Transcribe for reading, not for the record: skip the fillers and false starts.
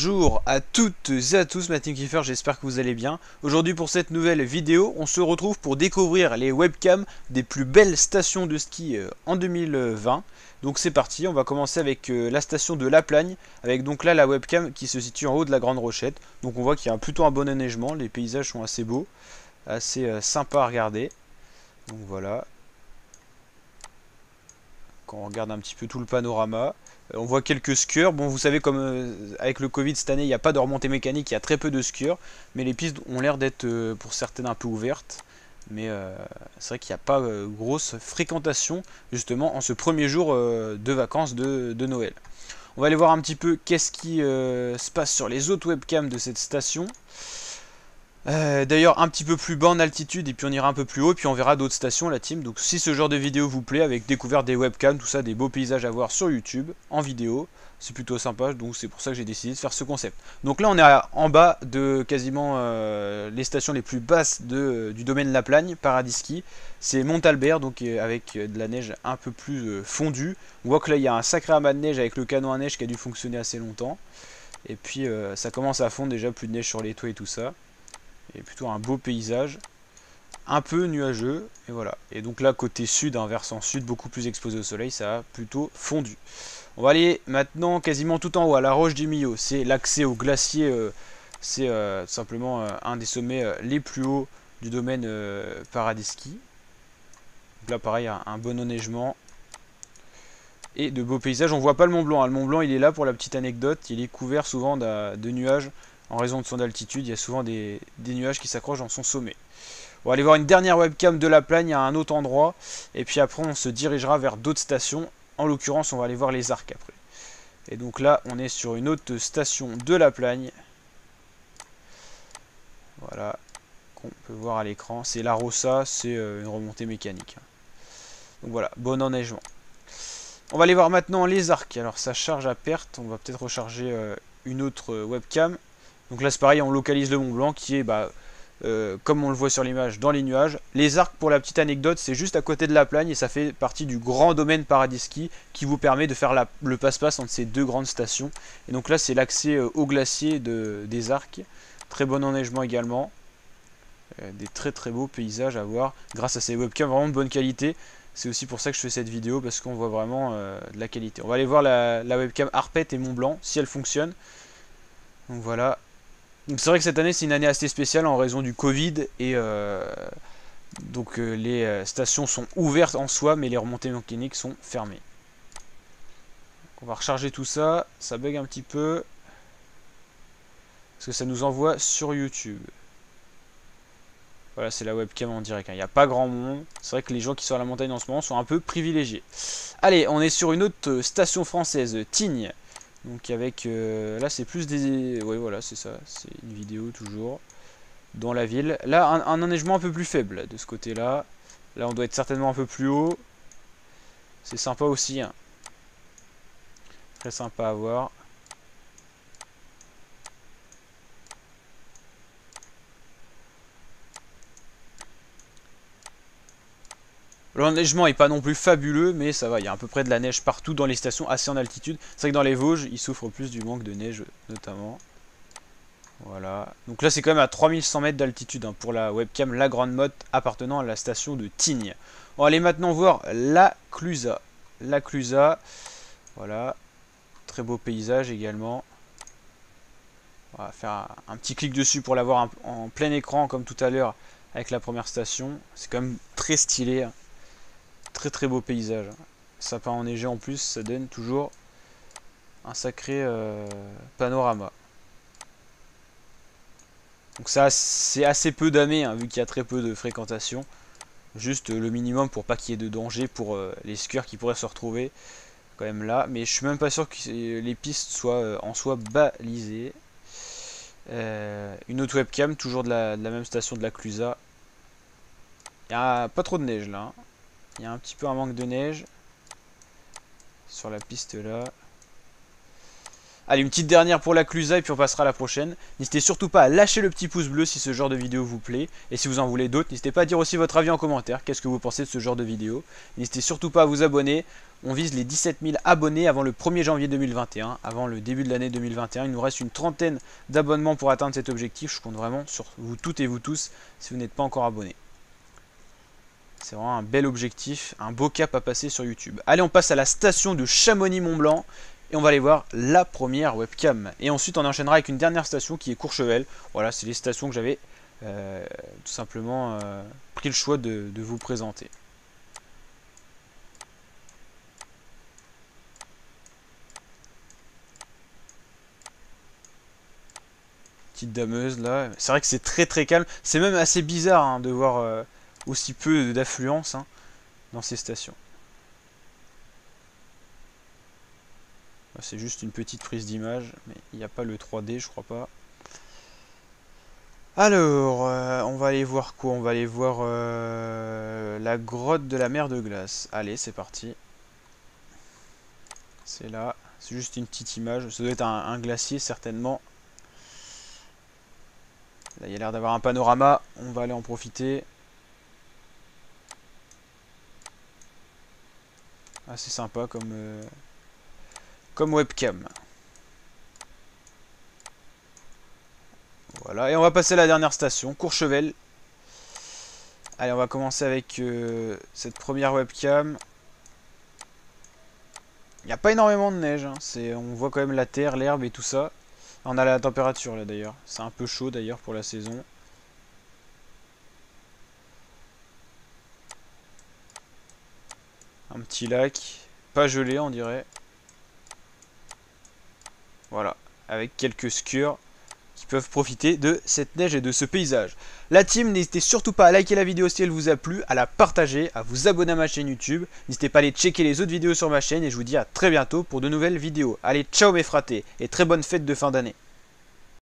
Bonjour à toutes et à tous, ma team Kiefer, j'espère que vous allez bien. Aujourd'hui pour cette nouvelle vidéo, on se retrouve pour découvrir les webcams des plus belles stations de ski en 2020. Donc c'est parti, on va commencer avec la station de La Plagne, avec donc là la webcam qui se situe en haut de la Grande Rochette. Donc on voit qu'il y a plutôt un bon enneigement, les paysages sont assez beaux, assez sympas à regarder. Donc voilà, quand on regarde un petit peu tout le panorama. On voit quelques skieurs. Bon, vous savez, comme avec le Covid cette année, il n'y a pas de remontée mécanique, il y a très peu de skieurs. Mais les pistes ont l'air d'être, pour certaines, un peu ouvertes. Mais c'est vrai qu'il n'y a pas grosse fréquentation, justement, en ce premier jour de vacances de Noël. On va aller voir un petit peu qu'est-ce qui se passe sur les autres webcams de cette station. D'ailleurs un petit peu plus bas en altitude et puis on ira un peu plus haut et puis on verra d'autres stations la team. Donc si ce genre de vidéo vous plaît avec découverte des webcams, tout ça, des beaux paysages à voir sur YouTube en vidéo, c'est plutôt sympa, donc c'est pour ça que j'ai décidé de faire ce concept. Donc là on est en bas de quasiment les stations les plus basses du domaine La Plagne, Paradis Ski. C'est Montalbert, donc avec de la neige un peu plus fondue. On voit que là il y a un sacré amas de neige avec le canon à neige qui a dû fonctionner assez longtemps. Et puis ça commence à fondre déjà, plus de neige sur les toits et tout ça. Et plutôt un beau paysage, un peu nuageux, et voilà. Et donc là, côté sud, un versant sud, beaucoup plus exposé au soleil, ça a plutôt fondu. On va aller maintenant quasiment tout en haut, à la Roche du Millau. C'est l'accès au glacier, c'est simplement un des sommets les plus hauts du domaine Paradis Ski. Donc là, pareil, un bon enneigement. Et de beaux paysages. On voit pas le Mont Blanc, hein. Le Mont Blanc, il est là pour la petite anecdote. Il est couvert souvent de nuages. En raison de son altitude, il y a souvent des nuages qui s'accrochent dans son sommet. On va aller voir une dernière webcam de La Plagne à un autre endroit. Et puis après, on se dirigera vers d'autres stations. En l'occurrence, on va aller voir les Arcs après. Et donc là, on est sur une autre station de La Plagne. Voilà, qu'on peut voir à l'écran. C'est la Rossa, c'est une remontée mécanique. Donc voilà, bon enneigement. On va aller voir maintenant les Arcs. Alors ça charge à perte. On va peut-être recharger une autre webcam. Donc là c'est pareil, on localise le Mont Blanc qui est, comme on le voit sur l'image, dans les nuages. Les Arcs, pour la petite anecdote, c'est juste à côté de La Plagne et ça fait partie du grand domaine Paradis Ski qui vous permet de faire le passe-passe entre ces deux grandes stations. Et donc là c'est l'accès au glacier des Arcs. Très bon enneigement également. Des très très beaux paysages à voir grâce à ces webcams vraiment de bonne qualité. C'est aussi pour ça que je fais cette vidéo, parce qu'on voit vraiment de la qualité. On va aller voir la webcam Arpet et Mont Blanc si elle fonctionne. Donc voilà. Donc c'est vrai que cette année c'est une année assez spéciale en raison du Covid et donc les stations sont ouvertes en soi mais les remontées mécaniques sont fermées. Donc on va recharger tout ça, ça bug un petit peu parce que ça nous envoie sur YouTube. Voilà, c'est la webcam en direct, hein. Il n'y a pas grand monde. C'est vrai que les gens qui sont à la montagne en ce moment sont un peu privilégiés. Allez, on est sur une autre station française, Tignes. Donc avec, là c'est plus des... Oui voilà, c'est ça, c'est une vidéo toujours dans la ville. Là, un enneigement un peu plus faible de ce côté-là. Là, on doit être certainement un peu plus haut. C'est sympa aussi, hein. Très sympa à voir. L'enneigement est pas non plus fabuleux, mais ça va, il y a à peu près de la neige partout dans les stations assez en altitude. C'est vrai que dans les Vosges, ils souffrent plus du manque de neige, notamment. Voilà. Donc là, c'est quand même à 3100 mètres d'altitude, hein, pour la webcam La Grande Motte appartenant à la station de Tignes. On va aller maintenant voir la Clusaz. La Clusaz, voilà. Très beau paysage également. On va faire un petit clic dessus pour l'avoir en plein écran, comme tout à l'heure avec la première station. C'est quand même très stylé, hein. Très très beau paysage. Sapin enneigé en plus, ça donne toujours un sacré panorama. Donc ça, c'est assez peu damé, hein, vu qu'il y a très peu de fréquentation. Juste le minimum pour pas qu'il y ait de danger pour les skieurs qui pourraient se retrouver quand même là. Mais je suis même pas sûr que les pistes soient en soi balisées. Une autre webcam, toujours de la même station de la Clusaz. Il n'y a pas trop de neige là, hein. Il y a un petit peu un manque de neige sur la piste là. Allez, une petite dernière pour la Clusa et puis on passera à la prochaine. N'hésitez surtout pas à lâcher le petit pouce bleu si ce genre de vidéo vous plaît. Et si vous en voulez d'autres, n'hésitez pas à dire aussi votre avis en commentaire. Qu'est-ce que vous pensez de ce genre de vidéo? N'hésitez surtout pas à vous abonner. On vise les 17 000 abonnés avant le 1er janvier 2021, avant le début de l'année 2021. Il nous reste une trentaine d'abonnements pour atteindre cet objectif. Je compte vraiment sur vous toutes et vous tous si vous n'êtes pas encore abonnés. C'est vraiment un bel objectif, un beau cap à passer sur YouTube. Allez, on passe à la station de Chamonix-Mont-Blanc. Et on va aller voir la première webcam. Et ensuite on enchaînera avec une dernière station qui est Courchevel. Voilà, c'est les stations que j'avais tout simplement pris le choix de vous présenter. Petite dameuse là. C'est vrai que c'est très calme. C'est même assez bizarre hein, de voir aussi peu d'affluence hein, dans ces stations. C'est juste une petite prise d'image, mais il n'y a pas le 3D, je crois pas. Alors, on va aller voir quoi? On va aller voir la grotte de la mer de glace. Allez, c'est parti. C'est là. C'est juste une petite image. Ça doit être un glacier, certainement. Là, il y a l'air d'avoir un panorama. On va aller en profiter. Assez sympa comme webcam. Voilà, et on va passer à la dernière station, Courchevel. Allez, on va commencer avec cette première webcam. Il n'y a pas énormément de neige, hein. On voit quand même la terre, l'herbe et tout ça. On a la température là d'ailleurs, c'est un peu chaud d'ailleurs pour la saison. Un petit lac, pas gelé on dirait. Voilà, avec quelques skurs qui peuvent profiter de cette neige et de ce paysage. La team, n'hésitez surtout pas à liker la vidéo si elle vous a plu, à la partager, à vous abonner à ma chaîne YouTube. N'hésitez pas à aller checker les autres vidéos sur ma chaîne et je vous dis à très bientôt pour de nouvelles vidéos. Allez, ciao mes fratés et très bonne fête de fin d'année.